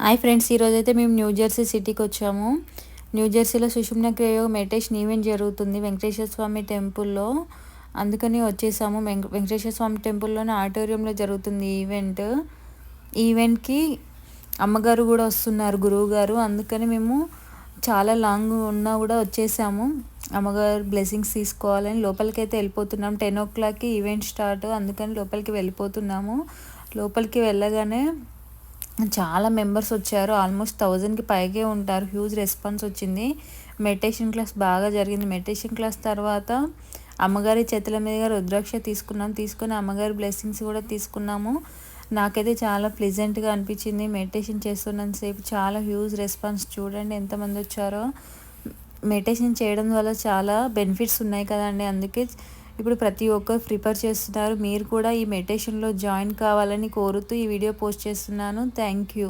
Hi friends, ఈరోజైతే మేము new Jersey సిటీకి వచ్చాము. న్యూ జెర్సీలో సుషుమ్నా క్రియోగ మెడిటేషన్ ఈవెంట్ జరుగుతుంది వెంకటేశ్వర స్వామి టెంపుల్లో. అందుకని వచ్చేసాము. వెంకటేశ్వర స్వామి టెంపుల్లోనే ఆడిటోరియంలో జరుగుతుంది ఈవెంట్కి అమ్మగారు కూడా వస్తున్నారు, గురువు గారు. అందుకని మేము చాలా లాంగ్ ఉన్నా కూడా వచ్చేసాము. అమ్మగారు బ్లెస్సింగ్స్ తీసుకోవాలని లోపలికైతే వెళ్ళిపోతున్నాం. 10 o'clockకి ఈవెంట్ స్టార్ట్, అందుకని లోపలికి వెళ్ళిపోతున్నాము. లోపలికి వెళ్ళగానే చాలా మెంబర్స్ వచ్చారు. ఆల్మోస్ట్ 1000కి పైగే ఉంటారు. హ్యూజ్ రెస్పాన్స్ వచ్చింది. మెడిటేషన్ క్లాస్ బాగా జరిగింది. మెడిటేషన్ క్లాస్ తర్వాత అమ్మగారి చేతుల మీదుగా రుద్రాక్ష తీసుకొని అమ్మగారి బ్లెస్సింగ్స్ కూడా తీసుకున్నాము. నాకైతే చాలా ప్లెజెంట్గా అనిపించింది. మెడిటేషన్ చేస్తున్నంతసేపు చాలా హ్యూజ్ రెస్పాన్స్. చూడండి ఎంతమంది వచ్చారో. మెడిటేషన్ చేయడం వల్ల చాలా బెనిఫిట్స్ ఉన్నాయి కదండి. అందుకే ఇప్పుడు ప్రతి ఒక్కరు ప్రిపేర్ చేస్తున్నారు. మీరు కూడా ఈ మెడిటేషన్లో జాయిన్ కావాలని కోరుతూ ఈ వీడియో పోస్ట్ చేస్తున్నాను. Thank you.